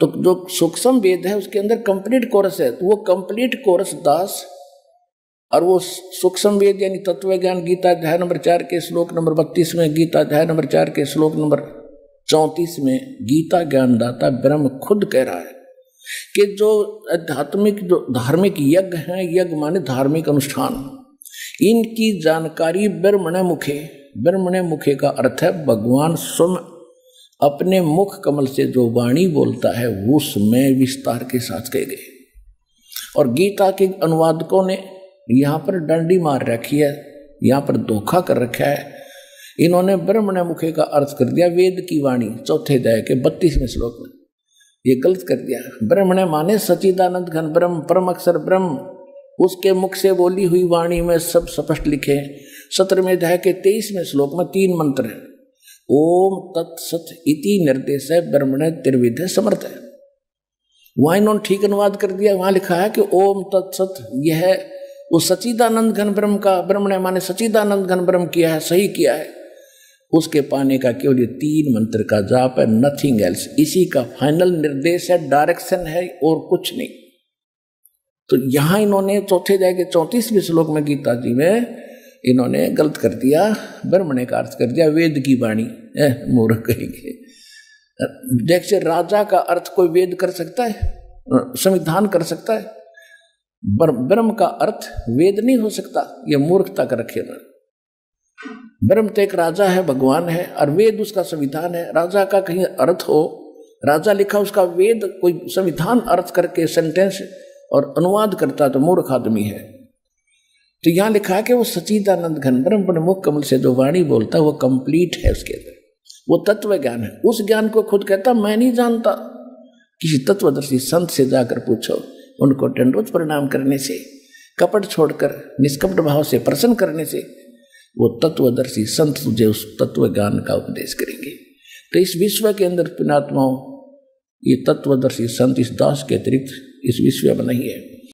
तो जो सूक्ष्म वेद है उसके अंदर कंप्लीट कोरस है, तो वो कंप्लीट कोरस दास, और वो सूक्ष्म वेद यानी तत्व ज्ञान गीता अध्याय नंबर 4 के श्लोक नंबर 32 में, गीता अध्याय नंबर 4 के श्लोक नंबर 34 में गीता ज्ञानदाता ब्रह्म खुद कह रहा है कि जो आध्यात्मिक जो धार्मिक यज्ञ हैं, यज्ञ माने धार्मिक अनुष्ठान, इनकी जानकारी ब्रह्मणे मुखे, ब्रह्मणे मुखे का अर्थ है भगवान स्वयं अपने मुख कमल से जो वाणी बोलता है उसमें विस्तार के साथ कहे गए। और गीता के अनुवादकों ने यहाँ पर डंडी मार रखी है, यहाँ पर धोखा कर रखा है। इन्होंने ब्रह्मणे मुखे का अर्थ कर दिया वेद की वाणी, चौथे अध्याय के 32वें श्लोक में, ये गलत कर दिया। ब्रह्मणे माने सच्चिदानंद घन ब्रह्म, परम अक्षर ब्रह्म, उसके मुख से बोली हुई वाणी में सब स्पष्ट लिखे। 17वें अध्याय के 23वें श्लोक में 3 मंत्र है। ओम तत्सत इति निर्देश है ब्रह्मणे त्रिविध समर्थ है। वहां इन्होंने ठीक अनुवाद कर दिया, वहां लिखा है कि ओम तत्सत, यह वो सच्चिदानंद घन ब्रह्म का, ब्रह्मणे माने सच्चिदानंद घन ब्रह्म किया है, सही किया है। उसके पाने का केवल ये 3 मंत्र का जाप है, नथिंग एल्स। इसी का फाइनल निर्देश है, डायरेक्शन है और कुछ नहीं। तो यहां इन्होंने चौथे अध्याय के 34वें श्लोक में गीता जी में इन्होंने गलत कर दिया, ब्रह्मणे का अर्थ कर दिया वेद की वाणी। मूर्ख कहेंगे। देखिए राजा का अर्थ कोई वेद कर सकता है, संविधान कर सकता है? ब्रह्म का अर्थ वेद नहीं हो सकता, यह मूर्खता कर रखेगा। ब्रह्म तो एक राजा है, भगवान है, और वेद उसका संविधान है। राजा का कहीं अर्थ हो, राजा लिखा उसका वेद कोई संविधान अर्थ करके सेंटेंस और अनुवाद करता तो मूर्ख आदमी है। तो यहां लिखा है कि वो सच्चिदानंद घन ब्रह्म मुख कमल से जो वाणी बोलता है वो कंप्लीट है, उसके अंदर वो तत्व ज्ञान है। उस ज्ञान को खुद कहता मैं नहीं जानता। किसी तत्वदर्शी संत से जाकर पूछो, उनको दंडवत प्रणाम करने से, कपट छोड़कर निष्कपट भाव से प्रसन्न करने से वो तत्वदर्शी संत तुझे उस तत्व ज्ञान का उपदेश करेंगे। तो इस विश्व के अंदर पुण्यात्माओं, ये तत्वदर्शी संत इस दास के अतिरिक्त इस विश्व में नहीं है।